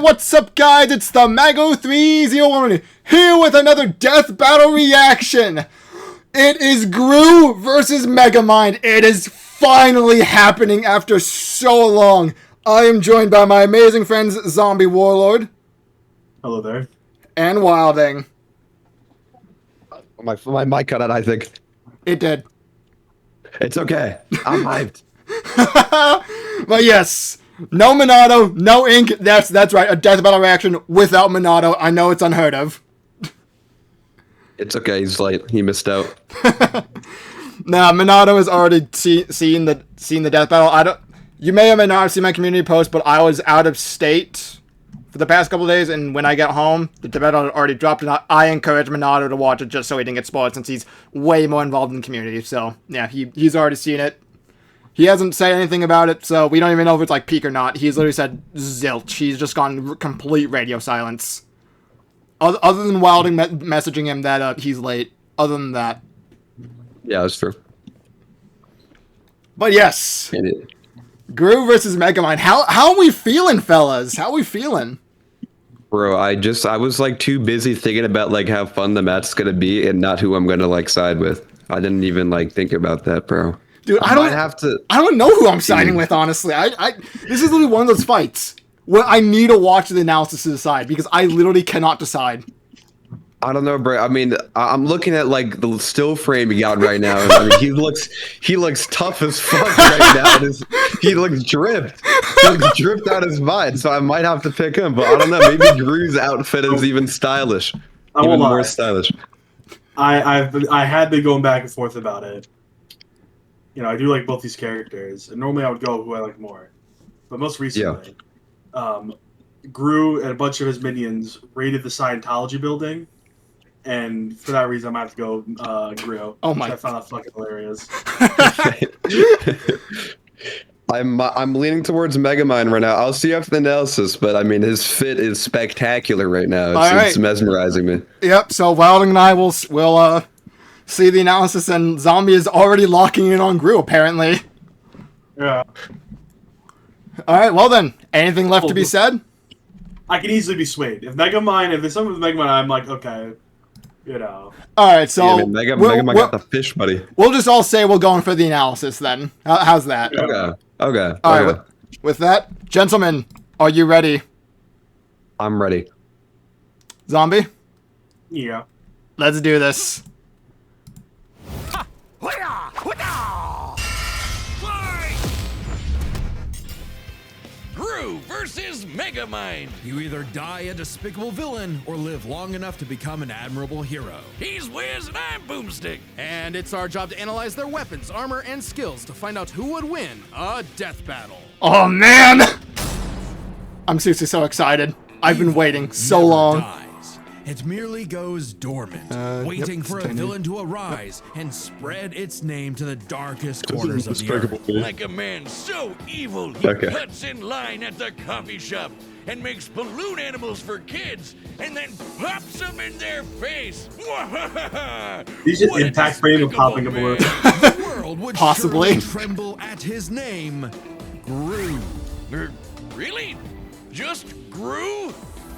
what's up, guys? It's the Mago301 here with another Death Battle reaction. It is Gru versus Megamind. It is finally happening after so long. I am joined by my amazing friends, Zombie Warlord. Hello there. And Wilding. My mic cut out, I think. It did. It's okay. I'm hyped. But yes, no Minato, no ink. That's right. A Death Battle reaction without Minato. I know it's unheard of. It's okay. He's late. He missed out. Nah, Minato has already seen the Death Battle. You may or may not have seen my community post, but I was out of state for the past couple of days, and when I get home, the Death Battle had already dropped, and I encourage Minato to watch it just so he didn't get spoiled, since he's way more involved in the community. So yeah, he's already seen it. He hasn't said anything about it, so we don't even know if it's like peak or not. He's literally said zilch. He's just gone complete radio silence. Other than Wilding messaging him that he's late. Other than that. Yeah, that's true. But yes. Gru versus Megamind. How are we feeling, fellas? How are we feeling? Bro, I was like too busy thinking about like how fun the match's gonna be and not who I'm gonna like side with. I didn't even like think about that, bro. Dude, I don't know who I'm siding with, honestly. This is literally one of those fights where I need to watch the analysis to decide, because I literally cannot decide. I don't know, bro. I mean, I'm looking at like the still frame he got right now. I mean, he looks tough as fuck right now. He looks dripped. He looks dripped out his mind. So I might have to pick him, but I don't know. Maybe Gru's outfit is even stylish, even more stylish. I had been going back and forth about it. You know, I do like both these characters, and normally I would go who I like more. But most recently, Gru and a bunch of his minions raided the Scientology building, and for that reason, I'm gonna have to go Gru. Oh my! I found that fucking hilarious. I'm leaning towards Megamind right now. I'll see after the analysis, but I mean, his fit is spectacular right now. It's mesmerizing me. Yep. So Wilding and I will see the analysis, and Zombie is already locking in on Gru, apparently. Yeah. Alright, well then, anything left to be said? I can easily be swayed. If there's something with Megamind, I'm like, okay, you know. Alright, so... Yeah, Megamind got the fish, buddy. We'll just all say we're going for the analysis then. How's that? Okay. Alright, with that, gentlemen, are you ready? I'm ready. Zombie? Yeah. Let's do this. Gru versus Megamind. You either die a despicable villain or live long enough to become an admirable hero. He's Wiz and I'm Boomstick. And it's our job to analyze their weapons, armor, and skills to find out who would win a death battle. Oh man! I'm seriously so excited. I've been waiting so long. Dies. It merely goes dormant, waiting for a villain to arise and spread its name to the darkest corners of the earth. Like a man so evil, he cuts in line at the coffee shop and makes balloon animals for kids and then pops them in their face. He's just impact frame of popping a balloon. The world would possibly tremble at his name, Gru. Really? Just Gru?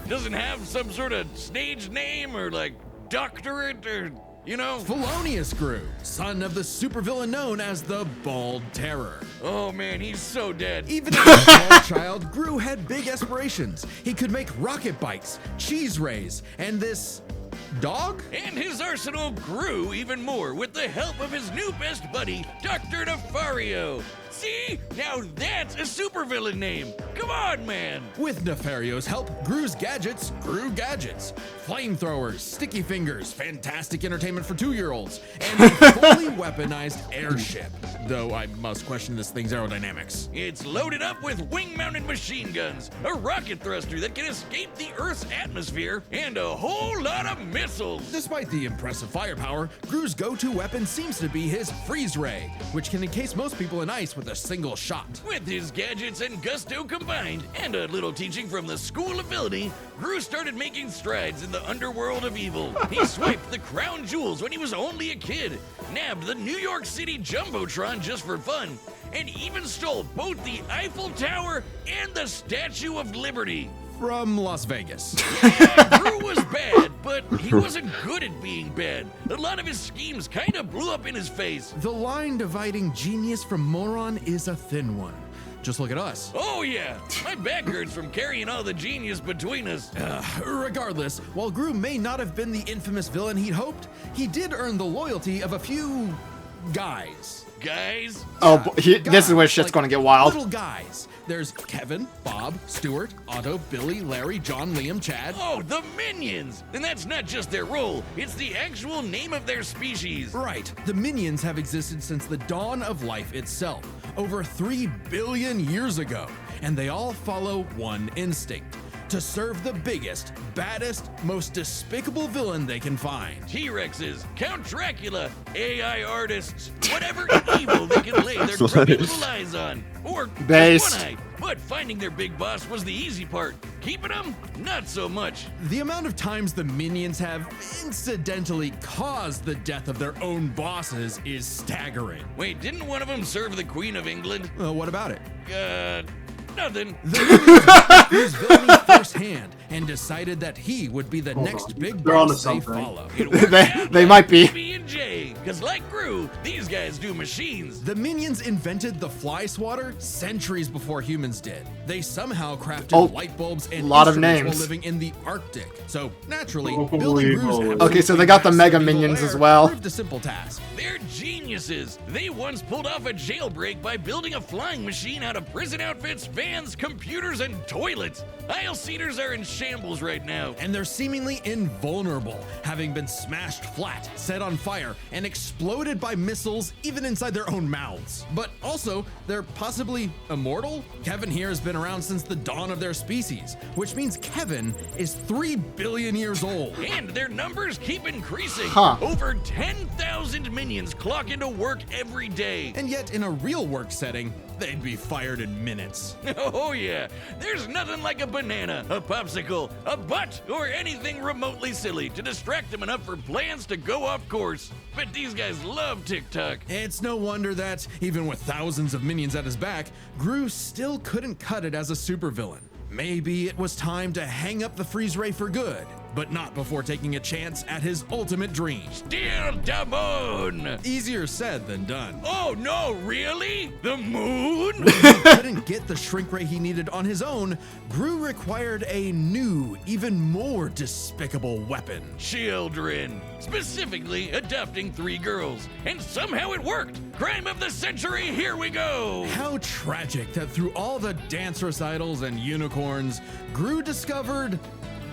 Doesn't have some sort of stage name or like doctorate or, you know? Felonious Gru, son of the supervillain known as the Bald Terror. Oh man, he's so dead. Even as a small child, Gru had big aspirations. He could make rocket bikes, cheese rays, and this dog? And his arsenal grew even more with the help of his new best buddy, Dr. Nefario. See? Now that's a supervillain name. Come on, man. With Nefario's help, Gru's gadgets grew gadgets. Flamethrowers, sticky fingers, fantastic entertainment for 2-year-olds, and a fully weaponized airship. Though I must question this thing's aerodynamics. It's loaded up with wing-mounted machine guns, a rocket thruster that can escape the Earth's atmosphere, and a whole lot of missiles. Despite the impressive firepower, Gru's go-to weapon seems to be his freeze ray, which can encase most people in ice with a single shot. With his gadgets and gusto combined, and a little teaching from the School of Villainy, Gru started making strides in the underworld of evil. He swiped the crown jewels when he was only a kid, nabbed the New York City Jumbotron just for fun, and even stole both the Eiffel Tower and the Statue of Liberty. from Las Vegas. Yeah, Gru was bad, but he wasn't good at being bad. A lot of his schemes kind of blew up in his face. The line dividing genius from moron is a thin one. Just look at us. Oh yeah, my back hurts from carrying all the genius between us. Regardless, while Gru may not have been the infamous villain he'd hoped, he did earn the loyalty of a few guys. Guys? Oh, this is where shit's Like gonna get wild. Little guys. There's Kevin, Bob, Stuart, Otto, Billy, Larry, John, Liam, Chad. Oh, the Minions! And that's not just their role, it's the actual name of their species. Right. The Minions have existed since the dawn of life itself, over 3 billion years ago, and they all follow one instinct: to serve the biggest, baddest, most despicable villain they can find. T-Rexes, Count Dracula, AI artists, whatever evil they can lay their grubby little eyes on. Or Based. one eye. But finding their big boss was the easy part. Keeping them, not so much. The amount of times the Minions have incidentally caused the death of their own bosses is staggering. Wait, didn't one of them serve the Queen of England? What about it? Nothing. The Minions used villainy firsthand and decided that he would be the next big They're onto boss they something. follow. They might be. B&J, because like Gru, these guys do machines. The Minions invented the fly swatter centuries before humans did. They somehow crafted Oh, light bulbs and lot of instruments names. while living in the Arctic. So naturally, Holy building Gru's moly. absolutely Okay, so they got the massive Mega evil Minions lair as well. proved a simple task. They're geniuses. They once pulled off a jailbreak by building a flying machine out of prison outfits, vans, computers, and toilets. Aisle seaters are in shambles right now. And they're seemingly invulnerable, having been smashed flat, set on fire, and exploded by missiles even inside their own mouths. But also, they're possibly immortal? Kevin here has been around since the dawn of their species, which means Kevin is 3 billion years old. And their numbers keep increasing. Huh. Over 10,000 minions clock into work every day. And yet, in a real work setting, they'd be fired in minutes. Oh yeah, there's nothing like a banana, a popsicle, a butt, or anything remotely silly to distract them enough for plans to go off course. But these guys love TikTok. It's no wonder that, even with thousands of minions at his back, Gru still couldn't cut it as a supervillain. Maybe it was time to hang up the freeze ray for good, but not before taking a chance at his ultimate dream. Steal the moon! Easier said than done. Oh no, really? The moon? When he couldn't get the shrink ray he needed on his own, Gru required a new, even more despicable weapon. Children. Specifically, adopting 3 girls. And somehow it worked! Crime of the century, here we go! How tragic that through all the dance recitals and unicorns, Gru discovered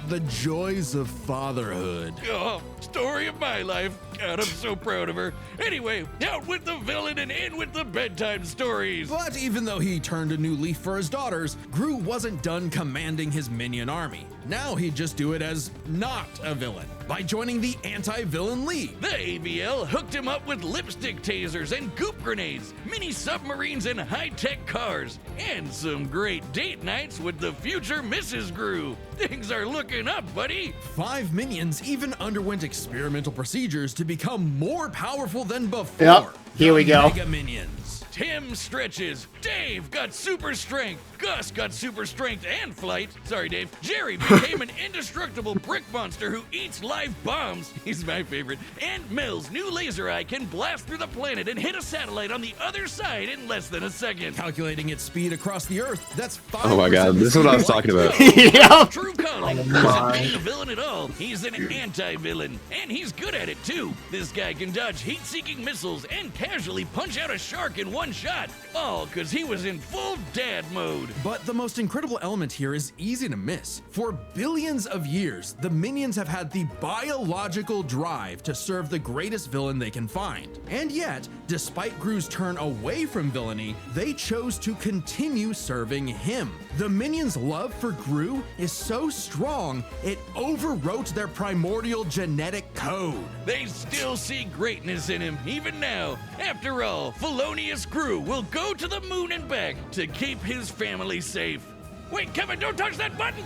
the joys of fatherhood. Oh, story of my life. God, I'm so proud of her. Anyway, out with the villain and in with the bedtime stories. But even though he turned a new leaf for his daughters, Gru wasn't done commanding his minion army. Now he'd just do it as not a villain, by joining the Anti-Villain League. The AVL hooked him up with lipstick tasers and goop grenades, mini submarines and high-tech cars, and some great date nights with the future Mrs. Gru. Things are looking up, buddy. 5 minions even underwent experimental procedures to become more powerful than before. Yep, here we The go. Mega Minions. Tim stretches. Dave got super strength. Gus got super strength and flight. Sorry, Dave. Jerry became an indestructible brick monster who eats live bombs. He's my favorite. And Mel's new laser eye can blast through the planet and hit a satellite on the other side in less than a second. Calculating its speed across the Earth, that's 5%. Oh my god, this is what I was talking about. Yep. True calling. He isn't being a villain at all. He's an anti-villain. And he's good at it, too. This guy can dodge heat-seeking missiles and casually punch out a shark in one shot. All because he was in full dad mode. But the most incredible element here is easy to miss. For billions of years, the minions have had the biological drive to serve the greatest villain they can find. And yet, despite Gru's turn away from villainy, they chose to continue serving him. The minions' love for Gru is so strong, it overwrote their primordial genetic code. They still see greatness in him, even now. After all, Felonious Gru will go to the moon and back to keep his family safe. Wait, Kevin, don't touch that button!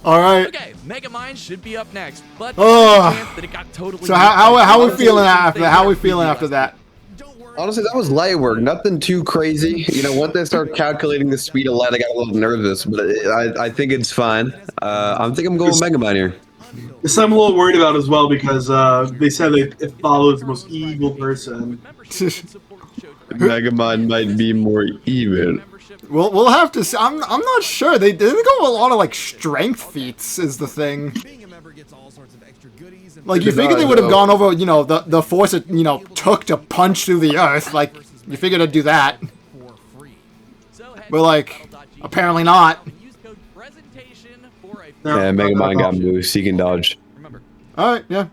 All right. Okay, Megamind should be up next, but Oh. there's a chance that it got totally. So how we feeling after that? How we feeling after that? Don't worry, Honestly, that was light work. Nothing too crazy. You know, once they start calculating the speed of light, I got a little nervous, but I think it's fine. I'm going Megamind here. This I'm a little worried about as well because they said it follows the most evil person. Megamind might be more evil. We'll have to see. I'm not sure. They didn't go with a lot of like strength feats is the thing. Like you figured they would have gone over, you know, the force it, you know, took to punch through the earth. Like you figured I'd do that. But like apparently not. Yeah, Megamind got moved. Seek and dodge. Alright, yeah.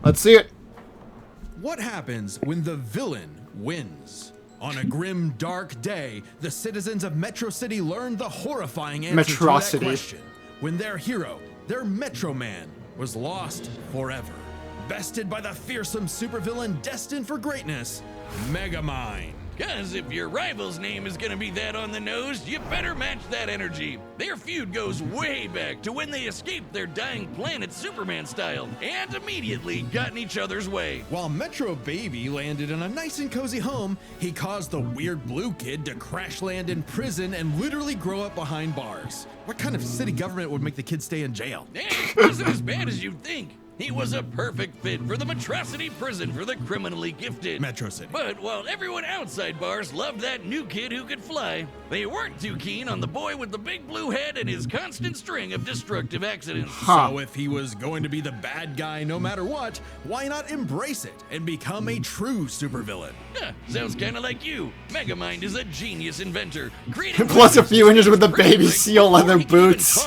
Let's see it. What happens when the villain wins? On a grim, dark day, the citizens of Metro City learned the horrifying answer to that question. When their hero, their Metro Man, was lost forever. Bested by the fearsome supervillain destined for greatness, Megamind. Cause if your rival's name is gonna be that on the nose, you better match that energy. Their feud goes way back to when they escaped their dying planet Superman style and immediately got in each other's way. While Metro Baby landed in a nice and cozy home, he caused the weird blue kid to crash land in prison and literally grow up behind bars. What kind of city government would make the kid stay in jail? It wasn't as bad as you'd think. He was a perfect fit for the Metrocity prison for the criminally gifted. Metro City. But while everyone outside bars loved that new kid who could fly, they weren't too keen on the boy with the big blue head and his constant string of destructive accidents. So if he was going to be the bad guy no matter what, why not embrace it and become a true supervillain? Sounds kind of like you. Megamind is a genius inventor. Plus a few inches with the baby seal leather boots.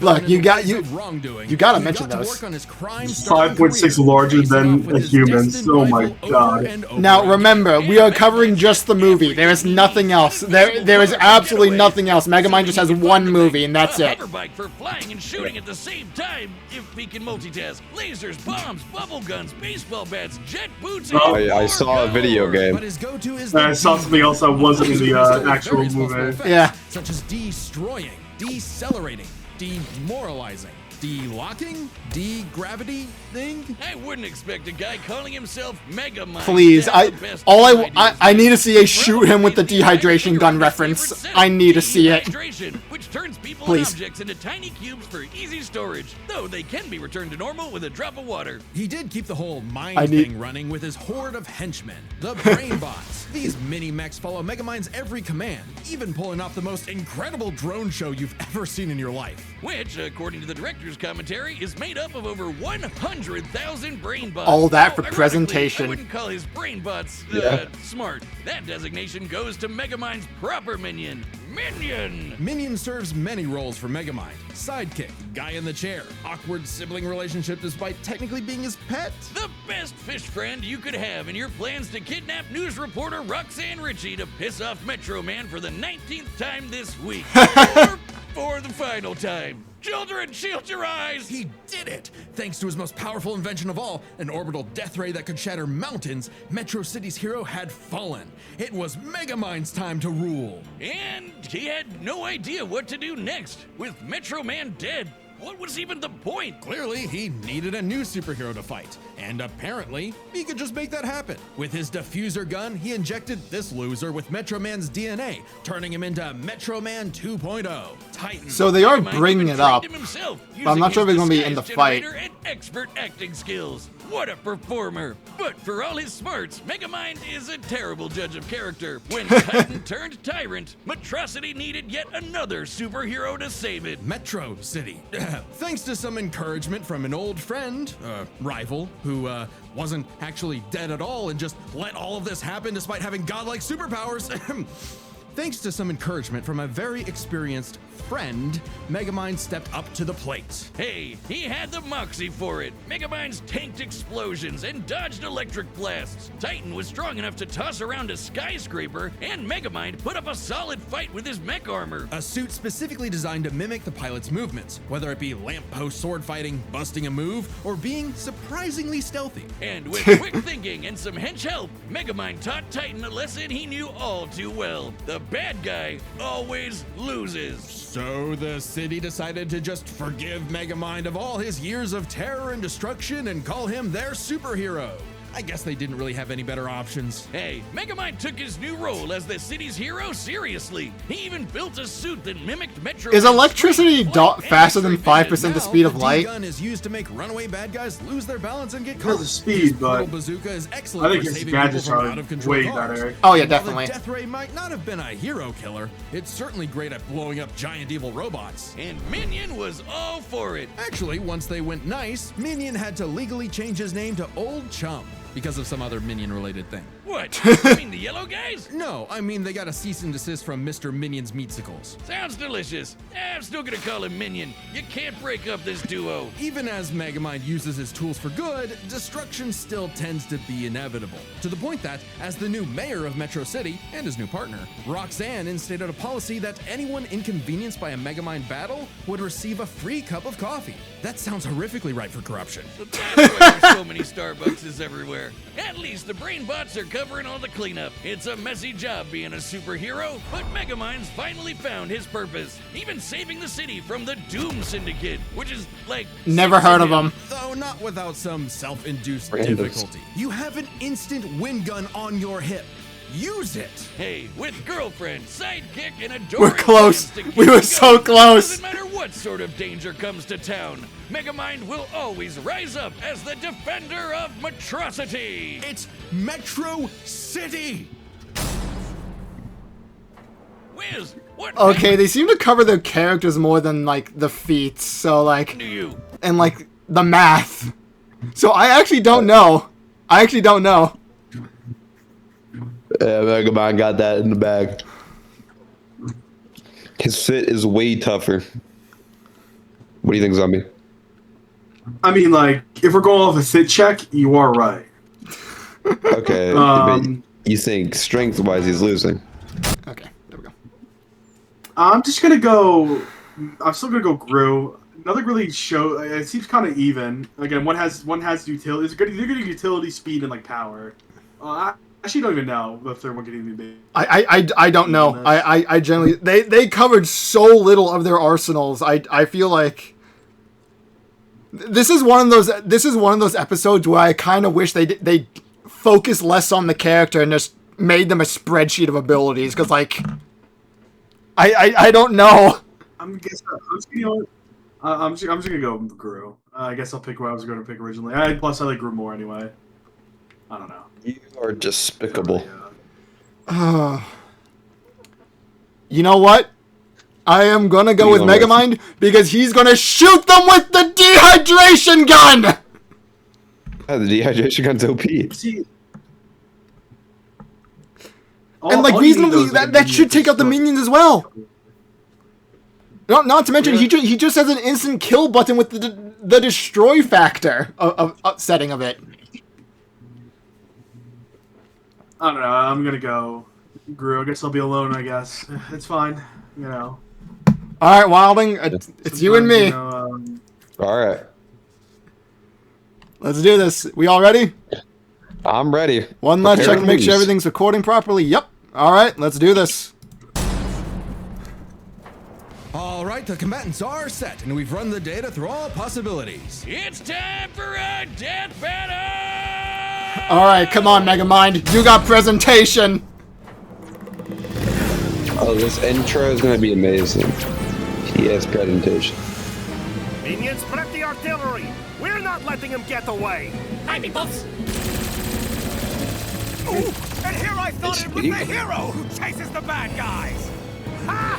Look, you gotta mention those. 5.6 larger than a human. Oh my god. Now remember, we are covering just the movie. There is nothing else. There is absolutely nothing else. Megamind just has one movie, and that's it. Hoverbike for flying and shooting at the same time, if he can multitask. Lasers, bombs, bubble guns, baseball bats, jet boots. I saw a video game. But his go-to is I saw something else that wasn't in the actual movie. Yeah. Such as destroying, decelerating, demoralizing, delocking, degravity thing. I wouldn't expect a guy calling himself Megamind. Please, I need to see a shoot him with the dehydration gun reference. I need to see it. Which turns people Please. and objects into tiny cubes for easy storage, though they can be returned to normal with a drop of water. He did keep the whole mind thing running with his horde of henchmen, the brain bots. These mini mechs follow Megamind's every command, even pulling off the most incredible drone show you've ever seen in your life. Which, according to the director's commentary, is made up of over 100,000 brain bots. All that for Ironically, presentation. I wouldn't call his brain bots smart. That designation goes to Megamind's proper minion, Minion. Minion serves many roles for Megamind. Sidekick, guy in the chair, awkward sibling relationship despite technically being his pet. The best fish friend you could have in your plans to kidnap news reporter Roxanne Ritchie to piss off Metro Man for the 19th time this week. Or for the final time. Children, shield your eyes! He did it! Thanks to his most powerful invention of all, an orbital death ray that could shatter mountains, Metro City's hero had fallen. It was Megamind's time to rule. And he had no idea what to do next. With Metro Man dead, what was even the point? Clearly, he needed a new superhero to fight. And apparently, he could just make that happen. With his diffuser gun, he injected this loser with Metro Man's DNA, turning him into Metro Man 2.0. Titan. So they are bringing it up. But I'm not sure if it's going to be in the fight. And expert acting skills. What a performer! But for all his smarts, Megamind is a terrible judge of character. When Titan turned tyrant, Metrocity needed yet another superhero to save it. Metro City. Thanks to some encouragement from an old friend, rival, who wasn't actually dead at all and just let all of this happen despite having godlike superpowers. Thanks to some encouragement from a very experienced friend, Megamind stepped up to the plate. Hey, he had the moxie for it. Megamind's tanked explosions and dodged electric blasts. Titan was strong enough to toss around a skyscraper, and Megamind put up a solid fight with his mech armor. A suit specifically designed to mimic the pilot's movements, whether it be lamppost sword fighting, busting a move, or being surprisingly stealthy. And with quick thinking and some hench help, Megamind taught Titan a lesson he knew all too well. The the bad guy always loses. So the city decided to just forgive Megamind of all his years of terror and destruction and call him their superhero. I guess they didn't really have any better options. Hey, Megamind took his new role as the city's hero seriously. He even built a suit that mimicked Metro. Is electricity faster than 5% the speed of The light? D-gun is used to make runaway bad guys lose their balance and get Because caught. of speed, Little but bazooka is I excellent think for his saving people gadgets from are out of control way cars. better. Oh yeah, And while definitely. the Death Ray might not have been a hero killer, it's certainly great at blowing up giant evil robots. And Minion was all for it. Actually, once they went nice, Minion had to legally change his name to Old Chum because of some other Minion-related thing. What? You mean the yellow guys? No, I mean they got a cease and desist from Mr. Minion's Meatsicles. Sounds delicious. I'm still gonna call him Minion. You can't break up this duo. Even as Megamind uses his tools for good, destruction still tends to be inevitable. To the point that, as the new mayor of Metro City and his new partner, Roxanne instated a policy that anyone inconvenienced by a Megamind battle would receive a free cup of coffee. That sounds horrifically ripe for corruption. So that's why there's so many Starbucks everywhere. At least the brain bots are covering all the cleanup. It's a messy job being a superhero, but Megamind's finally found his purpose. Even saving the city from the Doom Syndicate, which is like... Never heard of them. Though not without some self-induced Randoms. difficulty. You have an instant wind gun on your hip. Use it! Hey, with girlfriend, sidekick, and adoring We're close. fans to keep We were it so going, close. Doesn't matter what sort of danger comes to town, Megamind will always rise up as the defender of Metrocity. It's Metro City! Wiz, what Okay, they seem to cover their characters more than like the feats, so like, do you? and like the math. So I actually don't know. I actually don't know. Yeah, Megamind got that in the bag. His fit is way tougher. What do you think, Zombie? I mean, like, if we're going off a sit check, you are right. Okay, but you think strength-wise he's losing? Okay, there we go. I'm just gonna go. I'm still gonna go Gru. Another really show. It seems kind of even. Again, one has utility. They're good at utility, speed, and like power. I actually don't even know the third one could even be. I don't know. I generally they covered so little of their arsenals. I feel like this is one of those episodes where I kind of wish they focused less on the character and just made them a spreadsheet of abilities, because like I don't know. I'm just gonna go Gru. I guess I'll pick what I was going to pick originally. Plus I like Gru more anyway. I don't know. You are despicable. You know what? I am gonna go You with know what? Megamind because he's gonna shoot them with the dehydration gun. Yeah, the dehydration gun's OP. See, And like reasonably, that should take out the minions as well. Not to mention, he just has an instant kill button with the destroy factor of setting of it. I don't know. I'm gonna go Gru. I guess I'll be alone. I guess it's fine. You know. All right, Wilding, it's you and me. You know, All right, Let's do this. We all ready? I'm ready. One last Prepare check to to make sure lose. everything's recording properly. Yep. All right, let's do this. All right, the combatants are set, and we've run the data through all possibilities. It's time for a death battle! All right, come on, Megamind. You got presentation. Oh, this intro is gonna be amazing. He has presentation. Minions, prep the artillery! We're not letting them get away! Hi, peoples. Ooh, and here I thought it was the It's me. hero who chases the bad guys! Ha!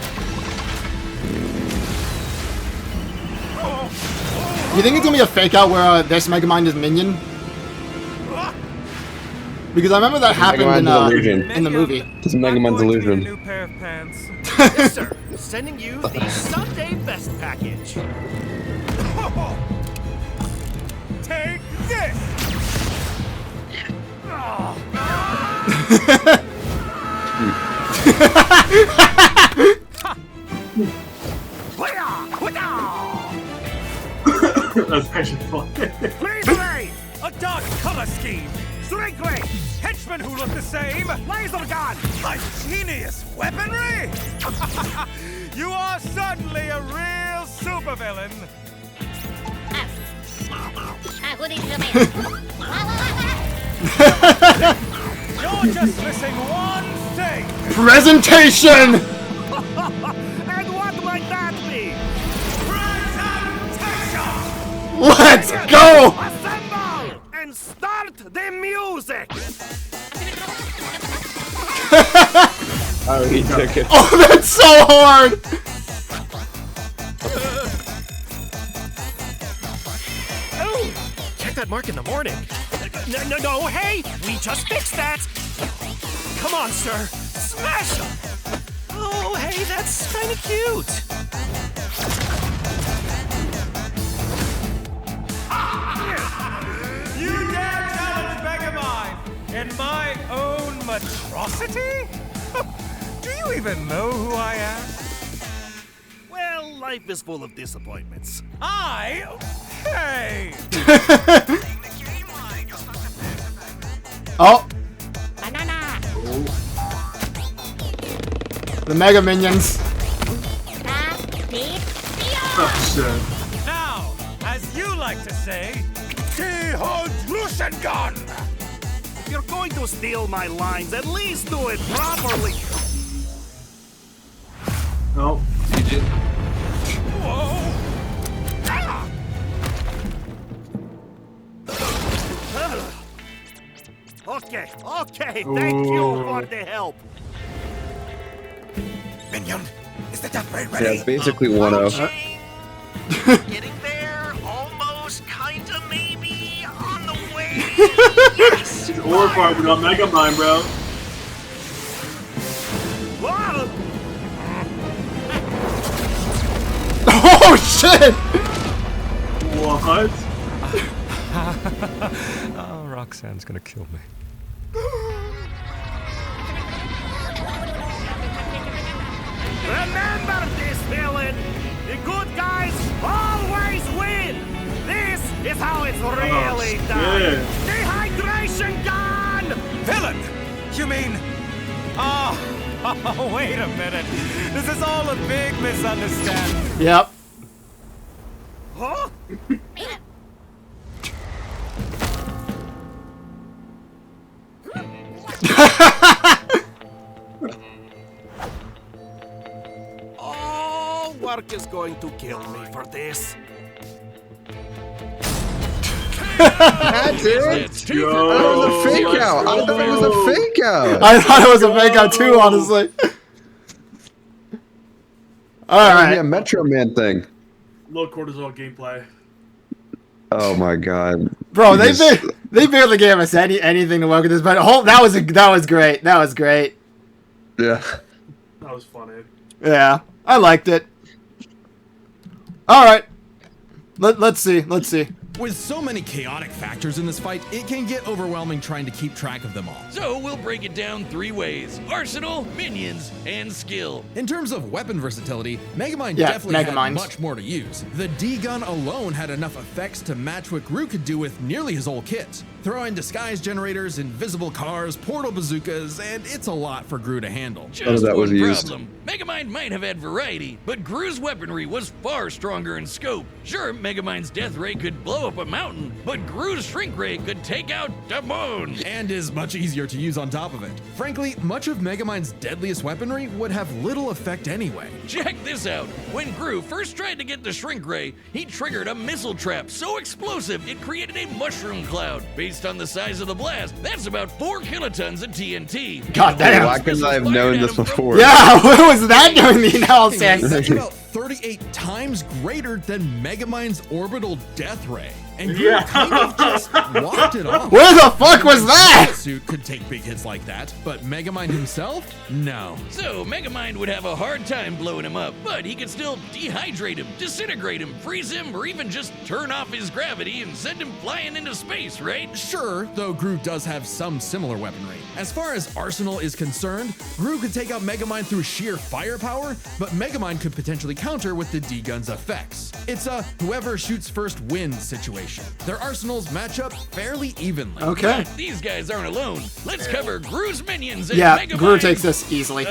You think it's gonna be a fake out where this Megamind is minion? Because I remember that happened Megamind's illusion. in the movie. It's Megamind's illusion. New pair of pants. Yes, sir. Sending you the Sunday Best Package. Take this! that's actually fun. Please play! A dark color scheme! Strength ray! Henchmen who look the same! Laser gun! A genius weaponry! You are certainly a real supervillain. You're just missing one thing. Presentation! And what might that be? Presentation! Let's go! Assemble and start the music. Oh, he took it. Oh, that's so hard! Oh, check that mark in the morning. No, hey, we just fixed that. Come on, sir, smash him. Oh, hey, that's kind of cute. You dare challenge Megamind in my own monstrosity? Do you even know who I am? Well, life is full of disappointments. Hey! Oh. The Mega Minions. Oh, shit. Now, as you like to say, DEHYDRATION GUN! If you're going to steal my lines, at least do it properly. No. Whoa! Ah! Okay, thank you for the help. Minion, is the death ray Yeah, ready? it's basically 1-0. Getting there, almost, kinda, maybe, on the way. Yes! The horror part, we got Megamind, bro. Whoa! Oh, shit! What? Oh, Roxanne's gonna kill me. Remember this, villain! The good guys always win! This is how it's really done! Dehydration gun! Villain! You mean... Oh, wait a minute. This is all a big misunderstanding. Yep. Huh? Oh, work is going to kill me for this. That's it. That's two Yo. for That was a fake out. I thought it was a fake out. I thought it was a fake out too, honestly. Alright. Yeah, Metro Man thing. Low cortisol gameplay. Oh my god. Bro, You just- they barely gave us anything to work with this, but that was great. That was great. Yeah. That was funny. Yeah, I liked it. All right, let's see. With so many chaotic factors in this fight, it can get overwhelming trying to keep track of them all. So we'll break it down 3 ways: arsenal, minions, and skill. In terms of weapon versatility, Megamind Yeah, definitely had Megamind. much more to use. The D-Gun alone had enough effects to match what Gru could do with nearly his whole kit. Throw in disguise generators, invisible cars, portal bazookas, and it's a lot for Gru to handle. Just that was one used. problem. Megamind might have had variety, but Gru's weaponry was far stronger in scope. Sure, Megamind's death ray could blow up a mountain, but Gru's shrink ray could take out the moon. And is much easier to use on top of it. Frankly, much of Megamind's deadliest weaponry would have little effect anyway. Check this out. When Gru first tried to get the shrink ray, he triggered a missile trap so explosive it created a mushroom cloud. Based on the size of the blast, that's about 4 kilotons of TNT. God damn. Why couldn't I have known this before? Yeah, what was that doing the analysis? That's about 38 times greater than Megamind's orbital death ray. And Gru Yeah. kind of just walked it off. Where the fuck was that? Suit could take big hits like that, but Megamind himself? No. So Megamind would have a hard time blowing him up, but he could still dehydrate him, disintegrate him, freeze him, or even just turn off his gravity and send him flying into space, right? Sure, though Gru does have some similar weaponry. As far as arsenal is concerned, Gru could take out Megamind through sheer firepower, but Megamind could potentially counter with the D-Gun's effects. It's a whoever shoots first wins situation. hydration. Their arsenals match up fairly evenly. Okay. But these guys aren't alone. Let's cover Gru's minions and Yeah, Megamind. Gru takes this easily.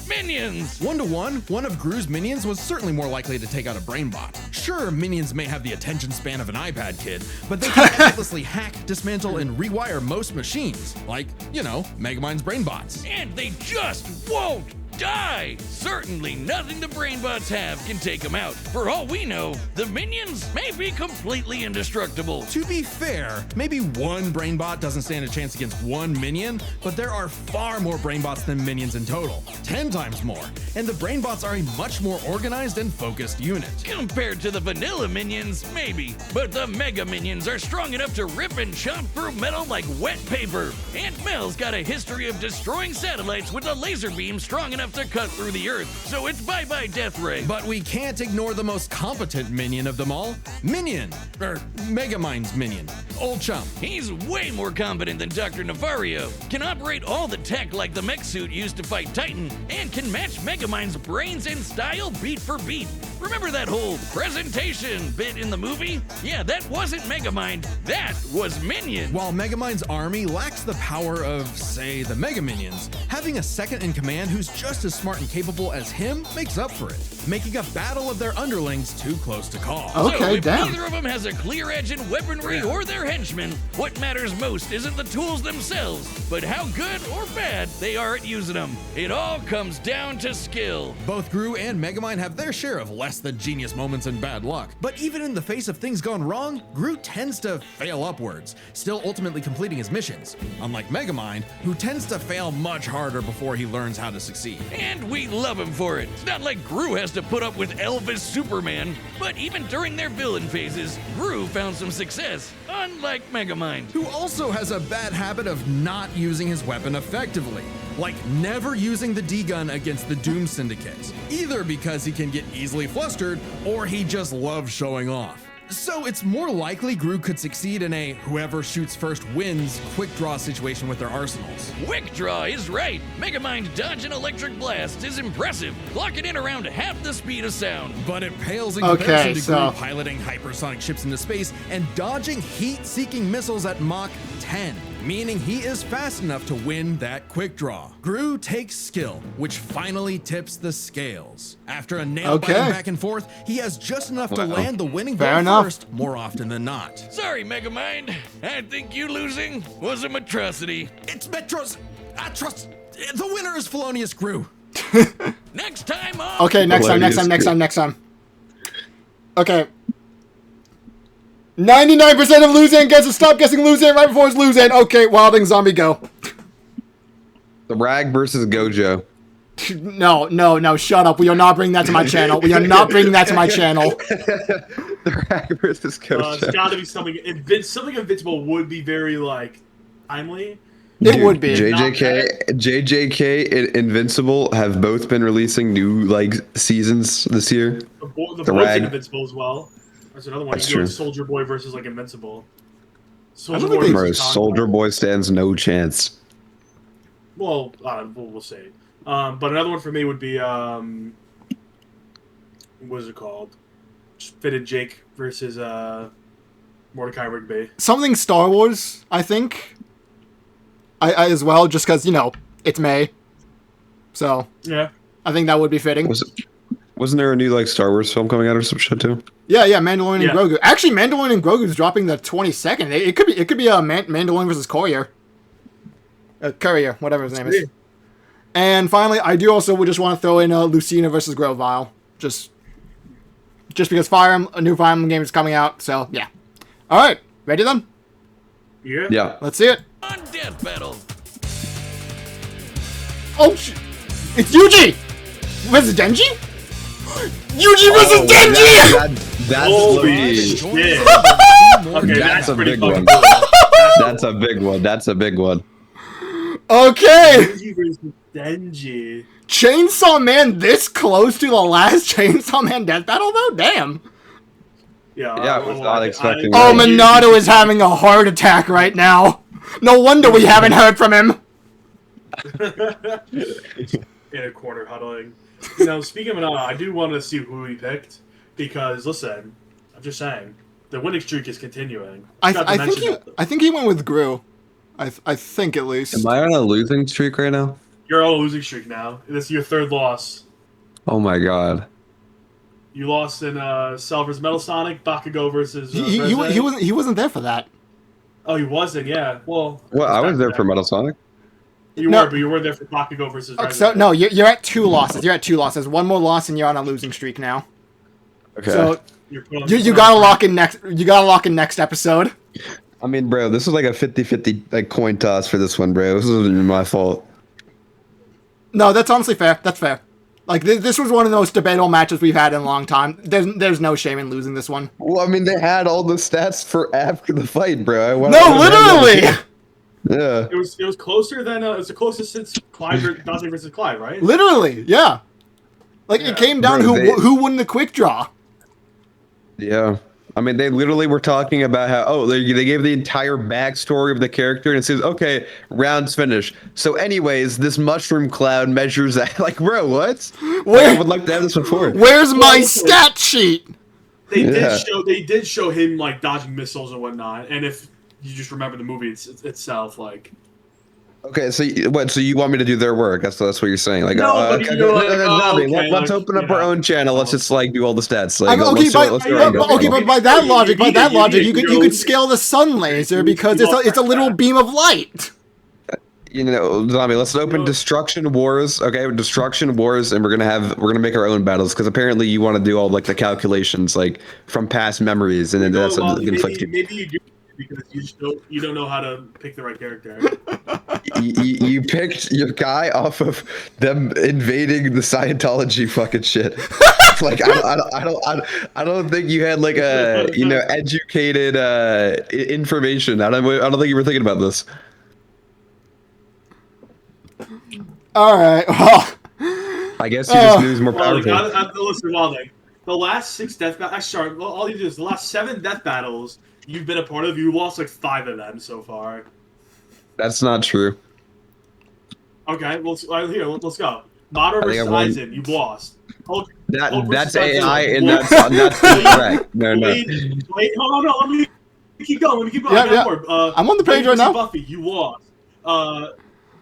Minions. 1-to-1, one of Gru's minions was certainly more likely to take out a brainbot. Sure, minions may have the attention span of an iPad kid, but they can effortlessly hack, dismantle, and rewire most machines, like, you know, Megamind's brainbots. And they just won't die. Certainly nothing the brainbots have can take them out. For all we know, the minions may be completely indestructible. To be fair, maybe one brainbot doesn't stand a chance against one minion, but there are far more brainbots than minions in total, 10 times more, and the brainbots are a much more organized and focused unit. Compared to the vanilla minions, maybe. But the mega minions are strong enough to rip and chomp through metal like wet paper. Aunt Mel's got a history of destroying satellites with a laser beam strong enough to cut through the earth, so it's bye-bye Death Ray. But we can't ignore the most competent minion of them all, Megamind's minion, Old Chump. He's way more competent than Dr. Navario, can operate all the tech like the mech suit used to fight Titan, and can match Megamind's brains and style beat for beat. Remember that whole presentation bit in the movie? Yeah, that wasn't Megamind, that was Minion. While Megamind's army lacks the power of, say, the Mega Minions, having a second in command who's just as smart and capable as him makes up for it, making a battle of their underlings too close to call. Okay, So if damn. neither of them has a clear edge in weaponry or their henchmen, what matters most isn't the tools themselves, but how good or bad they are at using them. It all comes down to skill. Both Gru and Megamind have their share of less than genius moments and bad luck, but even in the face of things gone wrong, Gru tends to fail upwards, still ultimately completing his missions, unlike Megamind, who tends to fail much harder before he learns how to succeed. And we love him for it. It's not like Gru has to put up with Elvis Superman, but even during their villain phases, Gru found some success, unlike Megamind. Who also has a bad habit of not using his weapon effectively, like never using the D-gun against the Doom Syndicate, either because he can get easily flustered or he just loves showing off. So it's more likely Gru could succeed in a whoever shoots first wins quick draw situation with their arsenals. Quick draw is right. Megamind dodge an electric blast is impressive, clocking in around half the speed of sound. But it pales in Okay, comparison to so- Gru piloting hypersonic ships into space and dodging heat-seeking missiles at Mach 10, meaning he is fast enough to win that quick draw. Gru takes skill, which finally tips the scales. After a nail-biting Okay. back and forth, he has just enough to Wow. land the winning Fair blow enough. first, more often than not. Sorry, Megamind. I think you losing was a atrocity. It's Metro's... I trust... The winner is Felonious Gru. Next time on... Okay, next time. Okay. 99% of losing gets to stop guessing losing right before it's losing. Okay, Wilding Zombie, go. The Rag versus Gojo. No, shut up. We are not bringing that to my channel. The The Rag versus Gojo. It's got to be something. Something invincible would be very like timely. It would be. JJK and Invincible have both been releasing new seasons this year. The The boys Rag. in Invincible as well. That's another one. That's You go true. Soldier Boy versus like Invincible. Soldier don't think Boy they- Bro, versus Conqueror. Soldier Boy stands no chance. Well, we'll see. But another one for me would be what is it called? Just Fitted Jake versus Mordecai Rigby. Something Star Wars, I think. I as well, just because, it's May. So, Yeah. I think that would be fitting. Wasn't there a new Star Wars film coming out or some shit too? Yeah, Mandalorian Yeah. and Grogu. Actually, Mandalorian and Grogu is dropping the 22nd. It could be a Mandalorian versus Courier. Courier, whatever his name is. Yeah. And finally, I do also just want to throw in Lucina versus Grovile. Just because a new Fire Emblem game is coming out. So yeah. All right, ready then? Yeah. Yeah. Let's see it. On Death Battle. Oh, it's Yuji versus Denji. Yuji versus Denji. That's Holy low-key- shit. More Okay, That's that's a pretty big fucking one. cool. That's a big one. That's a big one. Okay, Denji versus Denji. Chainsaw Man this close to the last Chainsaw Man death battle though. Damn. Yeah, Yeah, I was not expecting Oh, that. Minato is having a heart attack right now. No wonder we haven't heard from him. In a corner huddling. Speaking of Minato, I do want to see who he picked because listen, I'm just saying, The winning streak is continuing. I think he went with Gru. I think at least. Am I on a losing streak right now? You're on a losing streak now. This is your third loss. Oh my god. You lost in Cell vs. Metal Sonic, Bakugo versus. He wasn't there for that. Oh, he wasn't. Yeah. Well. I was there for Metal Sonic. You were, but you weren't there for Bakugo versus. So no, you're at 2 losses. You're at 2 losses. One more loss, and you're on a losing streak now. Okay. So you gotta lock in next. You gotta lock in next episode. I mean, bro, this was like a 50-50 like coin toss for this one, bro. This isn't my fault. No, that's honestly fair. That's fair. Like, this was one of the most debatable matches we've had in a long time. There's no shame in losing this one. Well, I mean, they had all the stats for after the fight, bro. No, literally! Yeah. It was closer than it was the closest since Dante versus Clive, right? Literally, yeah. Like, it came down to who won the quick draw. Yeah. I mean, they literally were talking about how, they gave the entire backstory of the character, and it says, okay, round's finished. So anyways, this mushroom cloud measures that. Like, bro, what? I would like to have this before. Where's my stat sheet? They did show him, like, dodging missiles and whatnot, and if you just remember the movie itself, like... Okay, so So you want me to do their work? That's what you're saying. Like, let's open up our own channel. Let's just like do all the stats. Like, but by that logic, you could scale the sun laser because it's a little beam of light. You know, Zombie. Let's open Destruction Wars. Okay, Destruction Wars, and we're gonna make our own battles because apparently you want to do all like the calculations like from past memories, and then that's maybe you do because you don't know how to pick the right character. You picked your guy off of them invading the Scientology fucking shit. Like I don't think you had like a educated information. I don't think you were thinking about this. All right. Well, I guess you just knew it was more powerful. Listen, Wilding. The last 6 death battles. All you do is the last 7 death battles you've been a part of. You lost like 5 of them so far. That's not true. Okay, well, here, let's go. Motto versus Aizen, you've lost. That's AI, and that's correct. No. Wait, hold on, let me keep going. Yeah. I'm on the page right now. Buffy, you lost.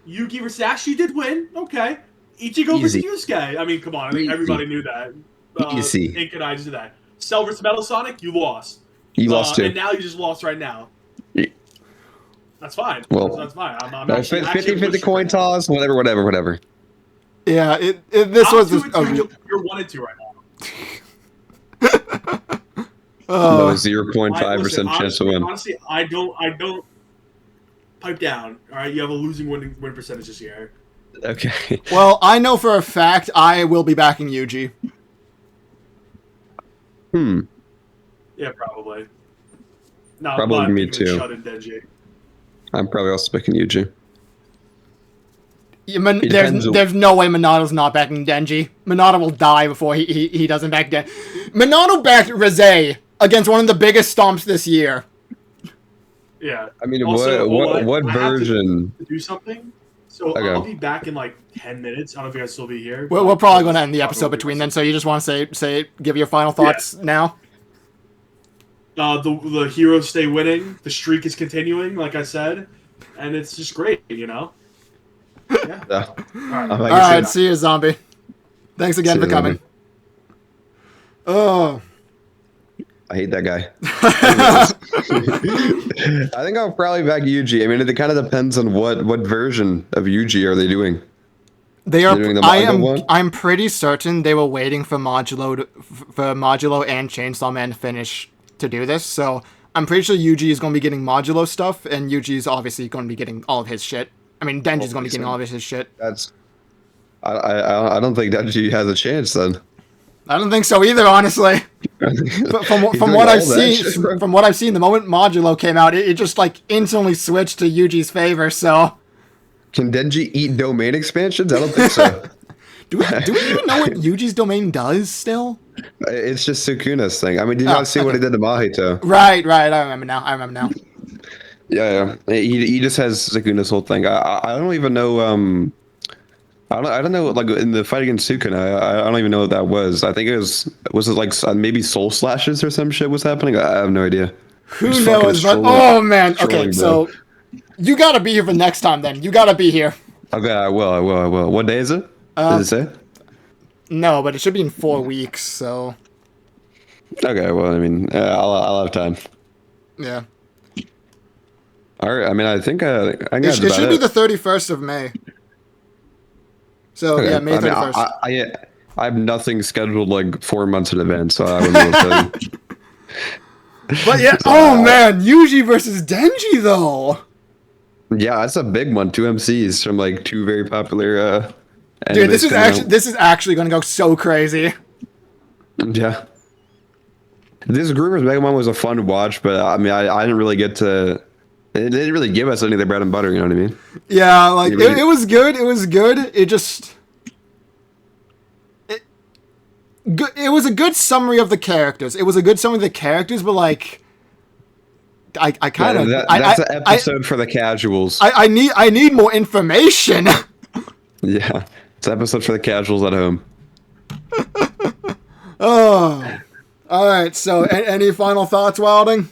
Yuki versus Ash, you did win. Okay. Ichigo versus Yusuke. I mean, come on. I think everybody knew that. Easy. Ink and I just did that. Cell versus Metal Sonic, you lost. You lost too. And now you just lost right now. That's fine. Well, that's fine. I'm 50-50 coin toss, whatever. Yeah, this was just you're 1 and 2 right now. No, 0.5% chance to win. Honestly, I don't pipe down. All right, you have a losing win percentage this year. Okay. Well, I know for a fact I will be backing Yuji. Yeah, probably. No, probably me too. Shut in Denji. I'm probably also picking Yuji. There's no way Minato's not backing Denji. Minato will die before he doesn't back Denji. Minato backed Rizé against one of the biggest stomps this year. Yeah. I mean, also, what version? To do something. So okay. I'll be back in like 10 minutes. I don't know if you guys still be here. We're probably going to end the episode between then. So you just want to give your final thoughts now? The heroes stay winning. The streak is continuing, like I said, and it's just great, Yeah. All right. See you, Zombie. Thanks again for coming. Oh. I hate that guy. I think I'll probably back Yuji. I mean, it kind of depends on what version of Yuji are they doing. They are. I'm pretty certain they were waiting for Modulo and Chainsaw Man to finish to do this. So I'm pretty sure Yuji is going to be getting Modulo stuff, and Yuji is obviously going to be getting all of his shit. I mean, Denji's going to be getting all of his shit. I don't think Denji has a chance then. I don't think so either, honestly. From what I've seen, the moment Modulo came out, it just like instantly switched to Yuji's favor. So, can Denji eat domain expansions? I don't think so. do we even know what Yuji's domain does still? It's just Sukuna's thing. I mean, did you not see what he did to Mahito? Right. I remember now. Yeah. He just has Sukuna's whole thing. I don't even know. I don't know. Like in the fight against Sukuna, I don't even know what that was. I think it was it like maybe soul slashes or some shit was happening. I have no idea. Who knows? But oh man. Okay, so you gotta be here for next time. Then you gotta be here. Okay, I will. What day is it? Does it say? No, but it should be in 4 weeks. So. Okay, well, I mean, I'll have time. Yeah. All right. I mean, I think it should be the 31st of May. So okay. yeah, May 31st. I have nothing scheduled like 4 months in advance, so I wouldn't be able to tell you. But yeah, oh man, Yuji versus Denji though. Yeah, that's a big one. 2 MCs from like 2 very popular. Dude, this is actually gonna go so crazy. Yeah. This Groomers Megamind was a fun watch, but I mean, I didn't really get to. They didn't really give us any of the bread and butter. You know what I mean? Yeah, like it was good. It was good. It just. It was a good summary of the characters. It was a good summary of the characters, but like, I kind of that's an episode for the casuals. I need more information. Yeah, it's an episode for the casuals at home. Oh, all right. So, any final thoughts, Wilding?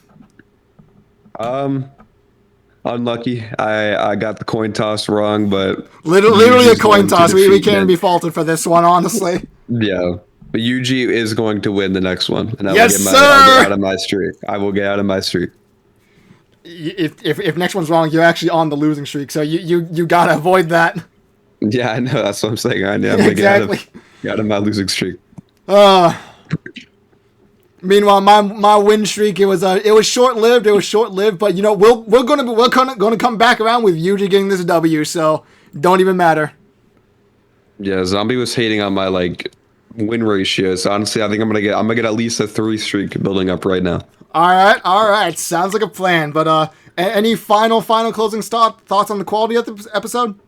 Unlucky. I got the coin toss wrong, but literally a coin toss. We can't be faulted for this one, honestly. Yeah. But Yuji is going to win the next one, and I'll get out of my streak. I will get out of my streak. If next one's wrong, you're actually on the losing streak, so you gotta avoid that. Yeah, I know. That's what I'm saying. I know. I'm Exactly. Get out of my losing streak. Meanwhile, my win streak it was short lived. It was short lived, but you know we're gonna come back around with Yuji getting this W. So don't even matter. Yeah, Zombie was hating on my like win ratios. Honestly, I think I'm gonna get at least a 3 streak building up right now. All right. Sounds like a plan. But any final closing thoughts on the quality of the episode?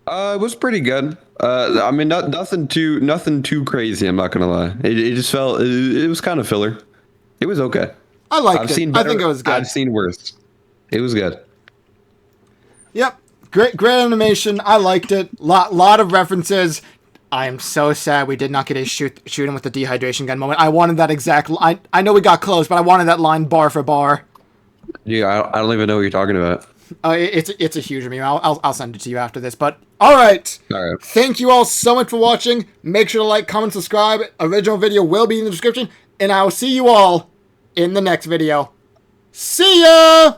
It was pretty good. I mean, nothing too crazy. I'm not gonna lie. It just felt it was kind of filler. It was okay. I liked it. I think it was good. I've seen worse. It was good. Yep. Great animation. I liked it. Lot of references. I am so sad we did not get a shoot him with the dehydration gun moment. I wanted that exact. I know we got close, but I wanted that line bar for bar. Yeah, I don't even know what you're talking about. It's a huge meme. I'll send it to you after this. But all right. Thank you all so much for watching. Make sure to like, comment, subscribe. Original video will be in the description, and I will see you all in the next video. See ya.